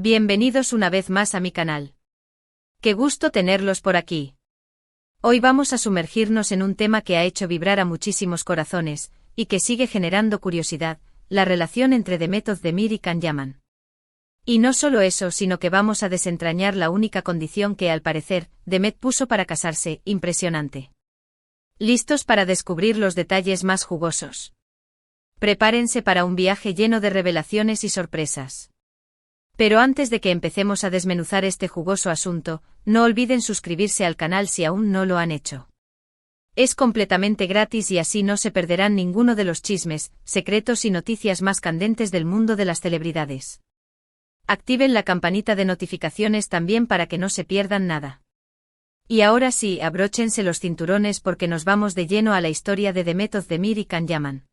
Bienvenidos una vez más a mi canal. Qué gusto tenerlos por aquí. Hoy vamos a sumergirnos en un tema que ha hecho vibrar a muchísimos corazones, y que sigue generando curiosidad, la relación entre Demet Özdemir y Can Yaman. Y no solo eso, sino que vamos a desentrañar la única condición que, al parecer, Demet puso para casarse, impresionante. ¿Listos para descubrir los detalles más jugosos? Prepárense para un viaje lleno de revelaciones y sorpresas. Pero antes de que empecemos a desmenuzar este jugoso asunto, no olviden suscribirse al canal si aún no lo han hecho. Es completamente gratis y así no se perderán ninguno de los chismes, secretos y noticias más candentes del mundo de las celebridades. Activen la campanita de notificaciones también para que no se pierdan nada. Y ahora sí, abróchense los cinturones porque nos vamos de lleno a la historia de Demet Özdemir y Can Yaman.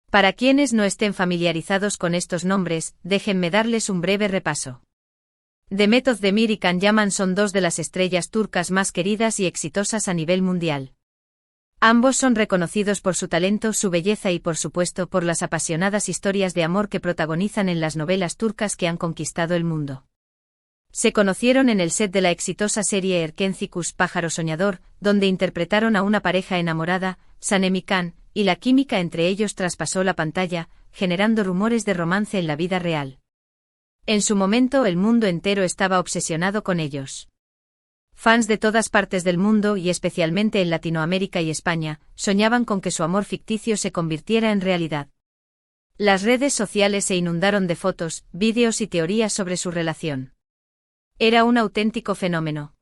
Para quienes no estén familiarizados con estos nombres, déjenme darles un breve repaso. Demet Özdemir y Can Yaman son dos de las estrellas turcas más queridas y exitosas a nivel mundial. Ambos son reconocidos por su talento, su belleza y por supuesto por las apasionadas historias de amor que protagonizan en las novelas turcas que han conquistado el mundo. Se conocieron en el set de la exitosa serie Erkenci Pájaro Soñador, donde interpretaron a una pareja enamorada, Sanem y Can, y la química entre ellos traspasó la pantalla, generando rumores de romance en la vida real. En su momento el mundo entero estaba obsesionado con ellos. Fans de todas partes del mundo y especialmente en Latinoamérica y España, soñaban con que su amor ficticio se convirtiera en realidad. Las redes sociales se inundaron de fotos, vídeos y teorías sobre su relación. Era un auténtico fenómeno.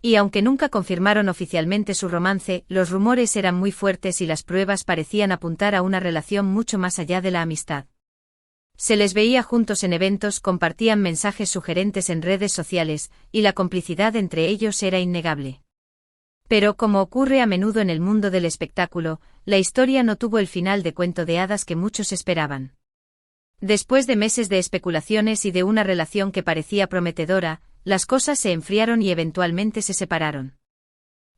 Y aunque nunca confirmaron oficialmente su romance, los rumores eran muy fuertes y las pruebas parecían apuntar a una relación mucho más allá de la amistad. Se les veía juntos en eventos, compartían mensajes sugerentes en redes sociales, y la complicidad entre ellos era innegable. Pero como ocurre a menudo en el mundo del espectáculo, la historia no tuvo el final de cuento de hadas que muchos esperaban. Después de meses de especulaciones y de una relación que parecía prometedora, las cosas se enfriaron y eventualmente se separaron.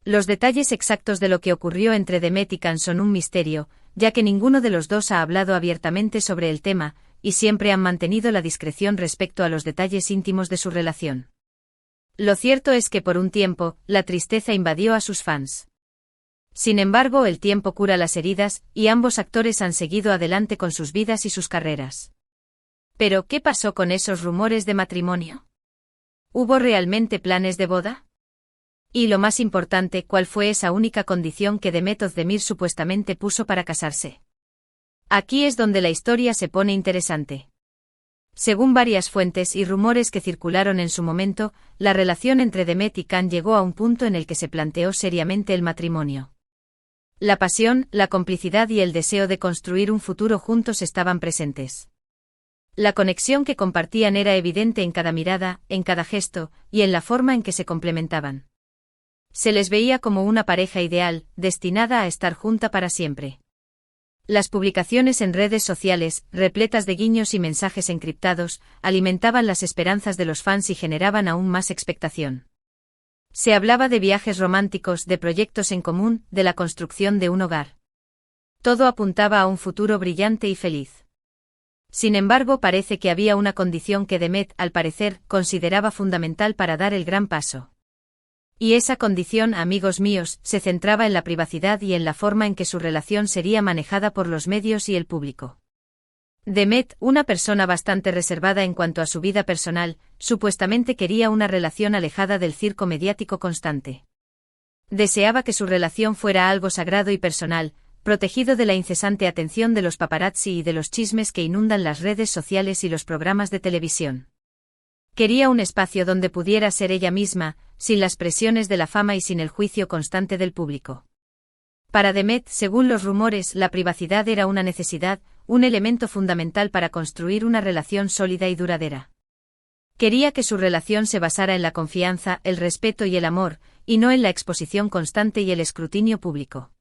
Los detalles exactos de lo que ocurrió entre Demet y Can son un misterio, ya que ninguno de los dos ha hablado abiertamente sobre el tema, y siempre han mantenido la discreción respecto a los detalles íntimos de su relación. Lo cierto es que por un tiempo, la tristeza invadió a sus fans. Sin embargo, el tiempo cura las heridas, y ambos actores han seguido adelante con sus vidas y sus carreras. Pero, ¿qué pasó con esos rumores de matrimonio? ¿Hubo realmente planes de boda? Y lo más importante, ¿cuál fue esa única condición que Demet Özdemir supuestamente puso para casarse? Aquí es donde la historia se pone interesante. Según varias fuentes y rumores que circularon en su momento, la relación entre Demet y Can llegó a un punto en el que se planteó seriamente el matrimonio. La pasión, la complicidad y el deseo de construir un futuro juntos estaban presentes. La conexión que compartían era evidente en cada mirada, en cada gesto, y en la forma en que se complementaban. Se les veía como una pareja ideal, destinada a estar junta para siempre. Las publicaciones en redes sociales, repletas de guiños y mensajes encriptados, alimentaban las esperanzas de los fans y generaban aún más expectación. Se hablaba de viajes románticos, de proyectos en común, de la construcción de un hogar. Todo apuntaba a un futuro brillante y feliz. Sin embargo, parece que había una condición que Demet, al parecer, consideraba fundamental para dar el gran paso. Y esa condición, amigos míos, se centraba en la privacidad y en la forma en que su relación sería manejada por los medios y el público. Demet, una persona bastante reservada en cuanto a su vida personal, supuestamente quería una relación alejada del circo mediático constante. Deseaba que su relación fuera algo sagrado y personal, protegido de la incesante atención de los paparazzi y de los chismes que inundan las redes sociales y los programas de televisión. Quería un espacio donde pudiera ser ella misma, sin las presiones de la fama y sin el juicio constante del público. Para Demet, según los rumores, la privacidad era una necesidad, un elemento fundamental para construir una relación sólida y duradera. Quería que su relación se basara en la confianza, el respeto y el amor, y no en la exposición constante y el escrutinio público.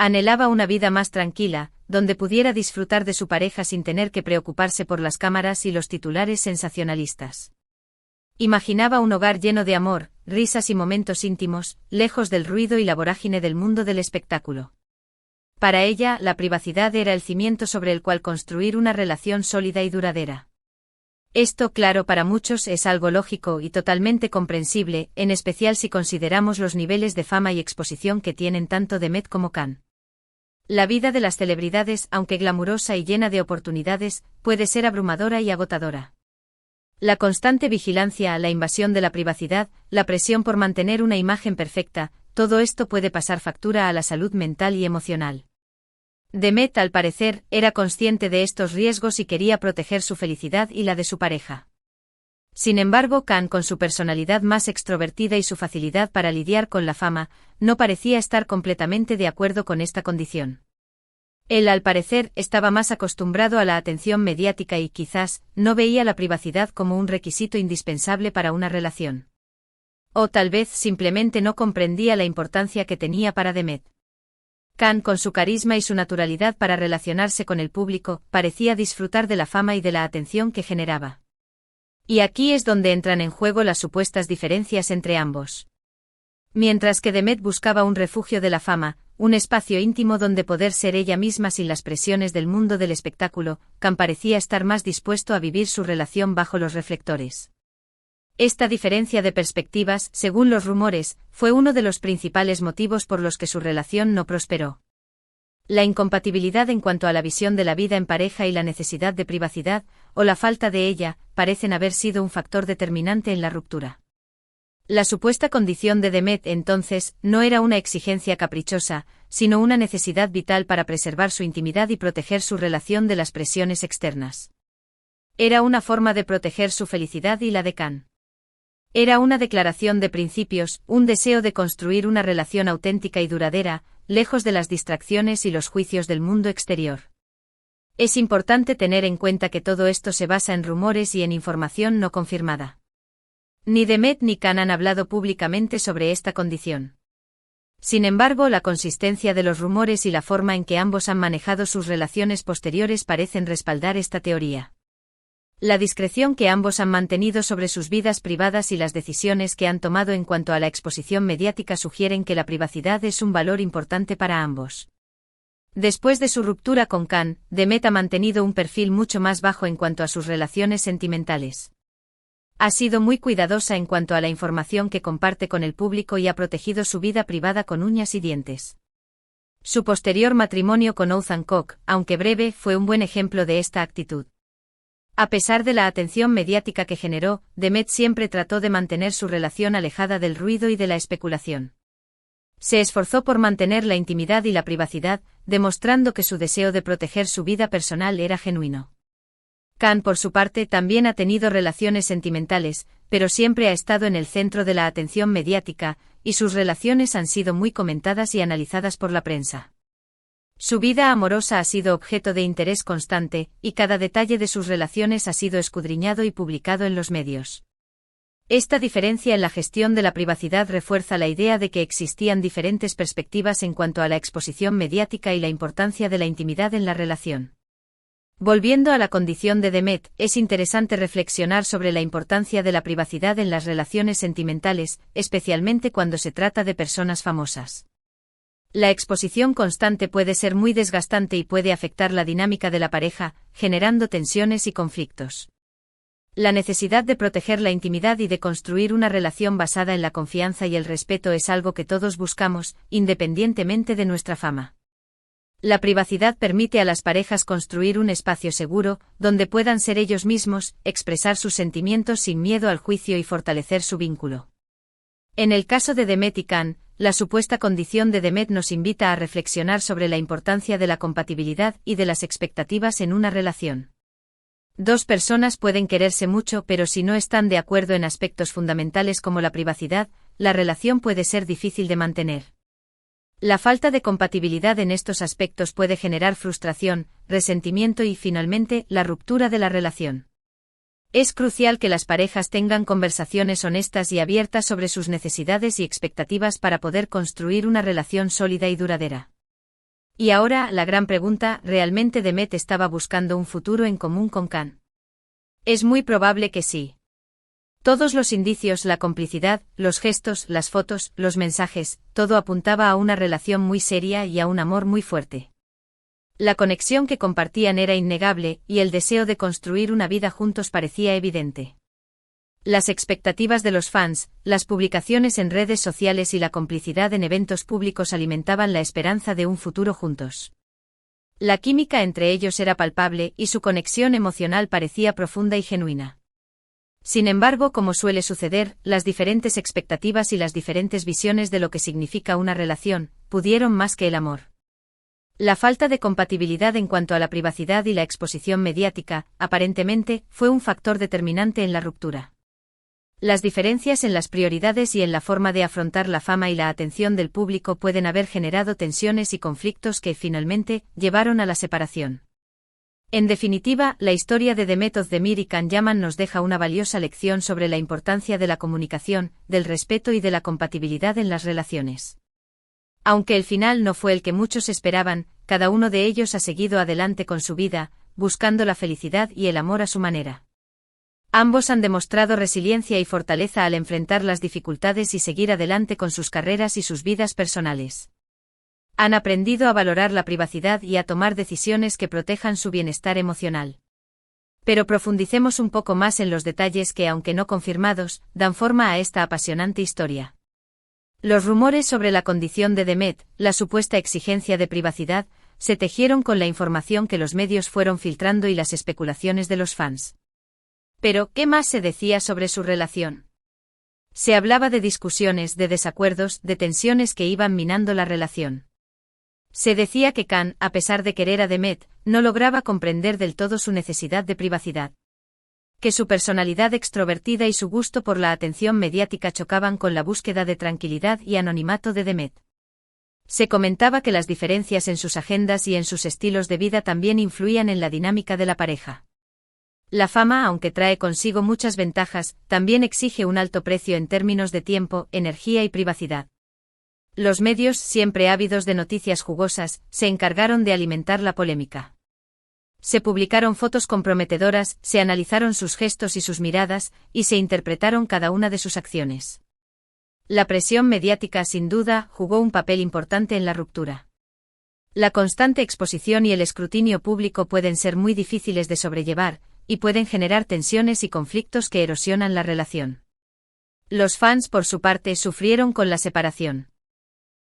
Anhelaba una vida más tranquila, donde pudiera disfrutar de su pareja sin tener que preocuparse por las cámaras y los titulares sensacionalistas. Imaginaba un hogar lleno de amor, risas y momentos íntimos, lejos del ruido y la vorágine del mundo del espectáculo. Para ella, la privacidad era el cimiento sobre el cual construir una relación sólida y duradera. Esto, claro, para muchos es algo lógico y totalmente comprensible, en especial si consideramos los niveles de fama y exposición que tienen tanto Demet como Khan. La vida de las celebridades, aunque glamurosa y llena de oportunidades, puede ser abrumadora y agotadora. La constante vigilancia, la invasión de la privacidad, la presión por mantener una imagen perfecta, todo esto puede pasar factura a la salud mental y emocional. Demet, al parecer, era consciente de estos riesgos y quería proteger su felicidad y la de su pareja. Sin embargo, Khan, con su personalidad más extrovertida y su facilidad para lidiar con la fama, no parecía estar completamente de acuerdo con esta condición. Él, al parecer, estaba más acostumbrado a la atención mediática y quizás no veía la privacidad como un requisito indispensable para una relación. O tal vez simplemente no comprendía la importancia que tenía para Demet. Khan, con su carisma y su naturalidad para relacionarse con el público, parecía disfrutar de la fama y de la atención que generaba. Y aquí es donde entran en juego las supuestas diferencias entre ambos. Mientras que Demet buscaba un refugio de la fama, un espacio íntimo donde poder ser ella misma sin las presiones del mundo del espectáculo, Khan parecía estar más dispuesto a vivir su relación bajo los reflectores. Esta diferencia de perspectivas, según los rumores, fue uno de los principales motivos por los que su relación no prosperó. La incompatibilidad en cuanto a la visión de la vida en pareja y la necesidad de privacidad, o la falta de ella, parecen haber sido un factor determinante en la ruptura. La supuesta condición de Demet, entonces, no era una exigencia caprichosa, sino una necesidad vital para preservar su intimidad y proteger su relación de las presiones externas. Era una forma de proteger su felicidad y la de Khan. Era una declaración de principios, un deseo de construir una relación auténtica y duradera, lejos de las distracciones y los juicios del mundo exterior. Es importante tener en cuenta que todo esto se basa en rumores y en información no confirmada. Ni Demet ni Khan han hablado públicamente sobre esta condición. Sin embargo, la consistencia de los rumores y la forma en que ambos han manejado sus relaciones posteriores parecen respaldar esta teoría. La discreción que ambos han mantenido sobre sus vidas privadas y las decisiones que han tomado en cuanto a la exposición mediática sugieren que la privacidad es un valor importante para ambos. Después de su ruptura con Khan, Demet ha mantenido un perfil mucho más bajo en cuanto a sus relaciones sentimentales. Ha sido muy cuidadosa en cuanto a la información que comparte con el público y ha protegido su vida privada con uñas y dientes. Su posterior matrimonio con Othman Koch, aunque breve, fue un buen ejemplo de esta actitud. A pesar de la atención mediática que generó, Demet siempre trató de mantener su relación alejada del ruido y de la especulación. Se esforzó por mantener la intimidad y la privacidad, demostrando que su deseo de proteger su vida personal era genuino. Khan, por su parte, también ha tenido relaciones sentimentales, pero siempre ha estado en el centro de la atención mediática, y sus relaciones han sido muy comentadas y analizadas por la prensa. Su vida amorosa ha sido objeto de interés constante, y cada detalle de sus relaciones ha sido escudriñado y publicado en los medios. Esta diferencia en la gestión de la privacidad refuerza la idea de que existían diferentes perspectivas en cuanto a la exposición mediática y la importancia de la intimidad en la relación. Volviendo a la condición de Demet, es interesante reflexionar sobre la importancia de la privacidad en las relaciones sentimentales, especialmente cuando se trata de personas famosas. La exposición constante puede ser muy desgastante y puede afectar la dinámica de la pareja, generando tensiones y conflictos. La necesidad de proteger la intimidad y de construir una relación basada en la confianza y el respeto es algo que todos buscamos, independientemente de nuestra fama. La privacidad permite a las parejas construir un espacio seguro, donde puedan ser ellos mismos, expresar sus sentimientos sin miedo al juicio y fortalecer su vínculo. En el caso de Demet y Khan, la supuesta condición de Demet nos invita a reflexionar sobre la importancia de la compatibilidad y de las expectativas en una relación. Dos personas pueden quererse mucho, pero si no están de acuerdo en aspectos fundamentales como la privacidad, la relación puede ser difícil de mantener. La falta de compatibilidad en estos aspectos puede generar frustración, resentimiento y, finalmente, la ruptura de la relación. Es crucial que las parejas tengan conversaciones honestas y abiertas sobre sus necesidades y expectativas para poder construir una relación sólida y duradera. Y ahora, la gran pregunta, ¿realmente Demet estaba buscando un futuro en común con Khan? Es muy probable que sí. Todos los indicios, la complicidad, los gestos, las fotos, los mensajes, todo apuntaba a una relación muy seria y a un amor muy fuerte. La conexión que compartían era innegable, y el deseo de construir una vida juntos parecía evidente. Las expectativas de los fans, las publicaciones en redes sociales y la complicidad en eventos públicos alimentaban la esperanza de un futuro juntos. La química entre ellos era palpable y su conexión emocional parecía profunda y genuina. Sin embargo, como suele suceder, las diferentes expectativas y las diferentes visiones de lo que significa una relación, pudieron más que el amor. La falta de compatibilidad en cuanto a la privacidad y la exposición mediática, aparentemente, fue un factor determinante en la ruptura. Las diferencias en las prioridades y en la forma de afrontar la fama y la atención del público pueden haber generado tensiones y conflictos que, finalmente, llevaron a la separación. En definitiva, la historia de The Method de Mir y Can Yaman nos deja una valiosa lección sobre la importancia de la comunicación, del respeto y de la compatibilidad en las relaciones. Aunque el final no fue el que muchos esperaban, cada uno de ellos ha seguido adelante con su vida, buscando la felicidad y el amor a su manera. Ambos han demostrado resiliencia y fortaleza al enfrentar las dificultades y seguir adelante con sus carreras y sus vidas personales. Han aprendido a valorar la privacidad y a tomar decisiones que protejan su bienestar emocional. Pero profundicemos un poco más en los detalles que, aunque no confirmados, dan forma a esta apasionante historia. Los rumores sobre la condición de Demet, la supuesta exigencia de privacidad, se tejieron con la información que los medios fueron filtrando y las especulaciones de los fans. Pero, ¿qué más se decía sobre su relación? Se hablaba de discusiones, de desacuerdos, de tensiones que iban minando la relación. Se decía que Can, a pesar de querer a Demet, no lograba comprender del todo su necesidad de privacidad. Que su personalidad extrovertida y su gusto por la atención mediática chocaban con la búsqueda de tranquilidad y anonimato de Demet. Se comentaba que las diferencias en sus agendas y en sus estilos de vida también influían en la dinámica de la pareja. La fama, aunque trae consigo muchas ventajas, también exige un alto precio en términos de tiempo, energía y privacidad. Los medios, siempre ávidos de noticias jugosas, se encargaron de alimentar la polémica. Se publicaron fotos comprometedoras, se analizaron sus gestos y sus miradas, y se interpretaron cada una de sus acciones. La presión mediática, sin duda, jugó un papel importante en la ruptura. La constante exposición y el escrutinio público pueden ser muy difíciles de sobrellevar, y pueden generar tensiones y conflictos que erosionan la relación. Los fans, por su parte, sufrieron con la separación.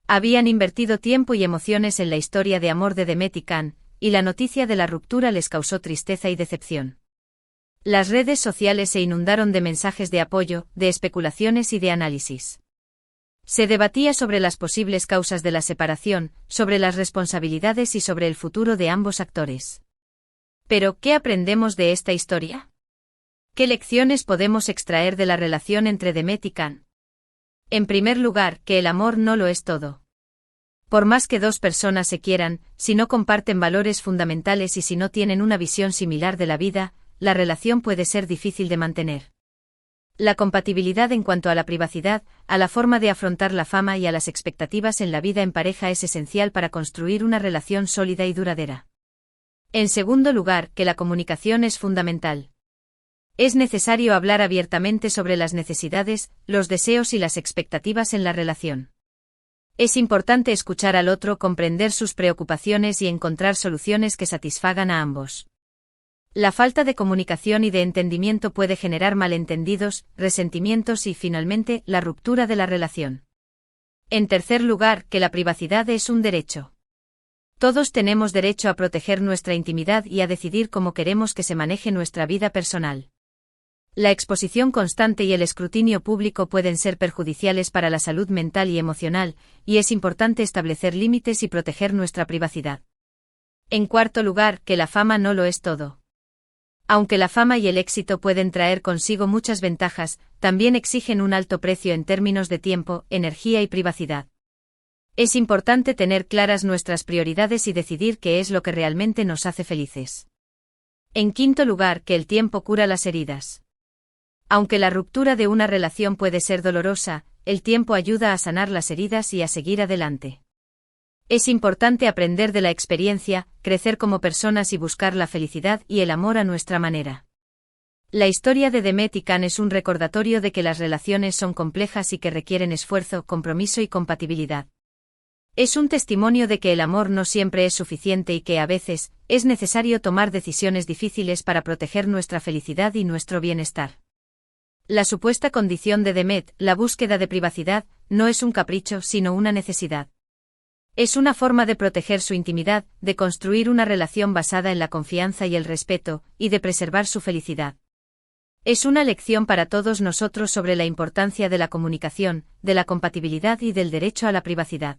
Habían invertido tiempo y emociones en la historia de amor de Demet y Can, y la noticia de la ruptura les causó tristeza y decepción. Las redes sociales se inundaron de mensajes de apoyo, de especulaciones y de análisis. Se debatía sobre las posibles causas de la separación, sobre las responsabilidades y sobre el futuro de ambos actores. Pero, ¿qué aprendemos de esta historia? ¿Qué lecciones podemos extraer de la relación entre Demet y Can? En primer lugar, que el amor no lo es todo. Por más que dos personas se quieran, si no comparten valores fundamentales y si no tienen una visión similar de la vida, la relación puede ser difícil de mantener. La compatibilidad en cuanto a la privacidad, a la forma de afrontar la fama y a las expectativas en la vida en pareja es esencial para construir una relación sólida y duradera. En segundo lugar, que la comunicación es fundamental. Es necesario hablar abiertamente sobre las necesidades, los deseos y las expectativas en la relación. Es importante escuchar al otro, comprender sus preocupaciones y encontrar soluciones que satisfagan a ambos. La falta de comunicación y de entendimiento puede generar malentendidos, resentimientos y, finalmente, la ruptura de la relación. En tercer lugar, que la privacidad es un derecho. Todos tenemos derecho a proteger nuestra intimidad y a decidir cómo queremos que se maneje nuestra vida personal. La exposición constante y el escrutinio público pueden ser perjudiciales para la salud mental y emocional, y es importante establecer límites y proteger nuestra privacidad. En cuarto lugar, que la fama no lo es todo. Aunque la fama y el éxito pueden traer consigo muchas ventajas, también exigen un alto precio en términos de tiempo, energía y privacidad. Es importante tener claras nuestras prioridades y decidir qué es lo que realmente nos hace felices. En quinto lugar, que el tiempo cura las heridas. Aunque la ruptura de una relación puede ser dolorosa, el tiempo ayuda a sanar las heridas y a seguir adelante. Es importante aprender de la experiencia, crecer como personas y buscar la felicidad y el amor a nuestra manera. La historia de Demet y Can es un recordatorio de que las relaciones son complejas y que requieren esfuerzo, compromiso y compatibilidad. Es un testimonio de que el amor no siempre es suficiente y que a veces es necesario tomar decisiones difíciles para proteger nuestra felicidad y nuestro bienestar. La supuesta condición de Demet, la búsqueda de privacidad, no es un capricho sino una necesidad. Es una forma de proteger su intimidad, de construir una relación basada en la confianza y el respeto, y de preservar su felicidad. Es una lección para todos nosotros sobre la importancia de la comunicación, de la compatibilidad y del derecho a la privacidad.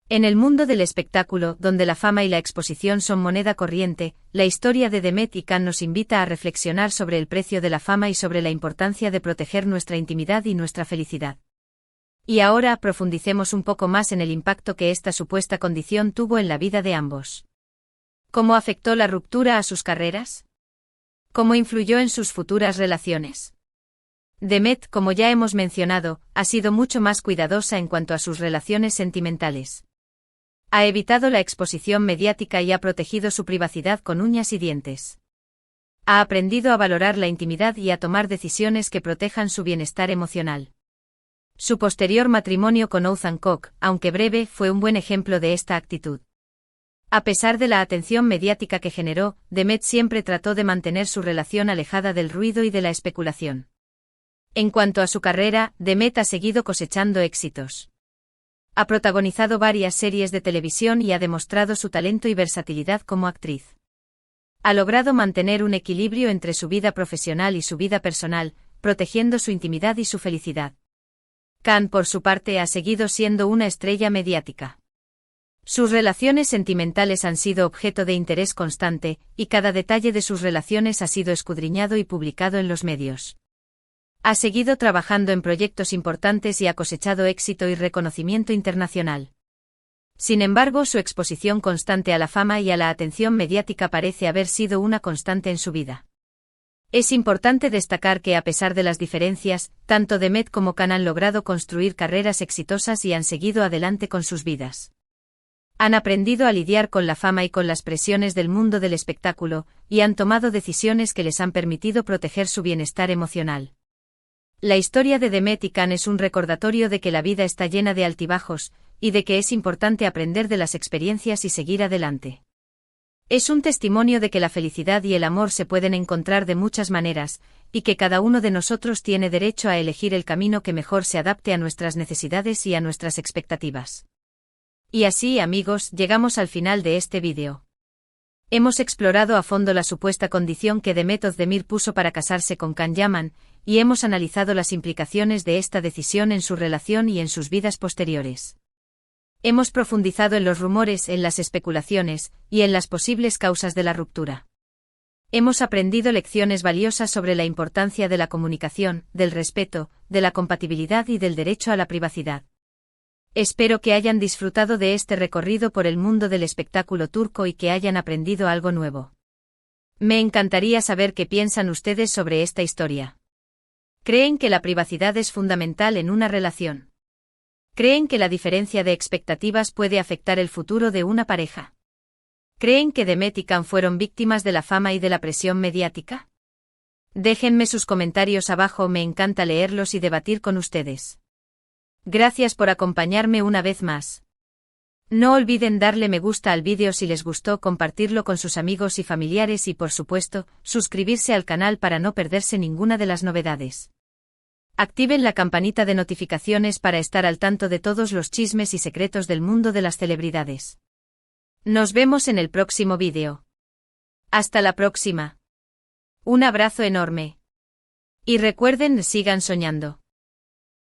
En el mundo del espectáculo, donde la fama y la exposición son moneda corriente, la historia de Demet y Can nos invita a reflexionar sobre el precio de la fama y sobre la importancia de proteger nuestra intimidad y nuestra felicidad. Y ahora profundicemos un poco más en el impacto que esta supuesta condición tuvo en la vida de ambos. ¿Cómo afectó la ruptura a sus carreras? ¿Cómo influyó en sus futuras relaciones? Demet, como ya hemos mencionado, ha sido mucho más cuidadosa en cuanto a sus relaciones sentimentales. Ha evitado la exposición mediática y ha protegido su privacidad con uñas y dientes. Ha aprendido a valorar la intimidad y a tomar decisiones que protejan su bienestar emocional. Su posterior matrimonio con Othman Koch, aunque breve, fue un buen ejemplo de esta actitud. A pesar de la atención mediática que generó, Demet siempre trató de mantener su relación alejada del ruido y de la especulación. En cuanto a su carrera, Demet ha seguido cosechando éxitos. Ha protagonizado varias series de televisión y ha demostrado su talento y versatilidad como actriz. Ha logrado mantener un equilibrio entre su vida profesional y su vida personal, protegiendo su intimidad y su felicidad. Can, por su parte, ha seguido siendo una estrella mediática. Sus relaciones sentimentales han sido objeto de interés constante, y cada detalle de sus relaciones ha sido escudriñado y publicado en los medios. Ha seguido trabajando en proyectos importantes y ha cosechado éxito y reconocimiento internacional. Sin embargo, su exposición constante a la fama y a la atención mediática parece haber sido una constante en su vida. Es importante destacar que a pesar de las diferencias, tanto Demet como Can han logrado construir carreras exitosas y han seguido adelante con sus vidas. Han aprendido a lidiar con la fama y con las presiones del mundo del espectáculo, y han tomado decisiones que les han permitido proteger su bienestar emocional. La historia de Demet y Can es un recordatorio de que la vida está llena de altibajos, y de que es importante aprender de las experiencias y seguir adelante. Es un testimonio de que la felicidad y el amor se pueden encontrar de muchas maneras, y que cada uno de nosotros tiene derecho a elegir el camino que mejor se adapte a nuestras necesidades y a nuestras expectativas. Y así, amigos, llegamos al final de este vídeo. Hemos explorado a fondo la supuesta condición que Demet Özdemir puso para casarse con Can Yaman, y hemos analizado las implicaciones de esta decisión en su relación y en sus vidas posteriores. Hemos profundizado en los rumores, en las especulaciones, y en las posibles causas de la ruptura. Hemos aprendido lecciones valiosas sobre la importancia de la comunicación, del respeto, de la compatibilidad y del derecho a la privacidad. Espero que hayan disfrutado de este recorrido por el mundo del espectáculo turco y que hayan aprendido algo nuevo. Me encantaría saber qué piensan ustedes sobre esta historia. ¿Creen que la privacidad es fundamental en una relación? ¿Creen que la diferencia de expectativas puede afectar el futuro de una pareja? ¿Creen que Demet y Can fueron víctimas de la fama y de la presión mediática? Déjenme sus comentarios abajo, me encanta leerlos y debatir con ustedes. Gracias por acompañarme una vez más. No olviden darle me gusta al vídeo si les gustó, compartirlo con sus amigos y familiares y por supuesto, suscribirse al canal para no perderse ninguna de las novedades. Activen la campanita de notificaciones para estar al tanto de todos los chismes y secretos del mundo de las celebridades. Nos vemos en el próximo vídeo. Hasta la próxima. Un abrazo enorme. Y recuerden, sigan soñando.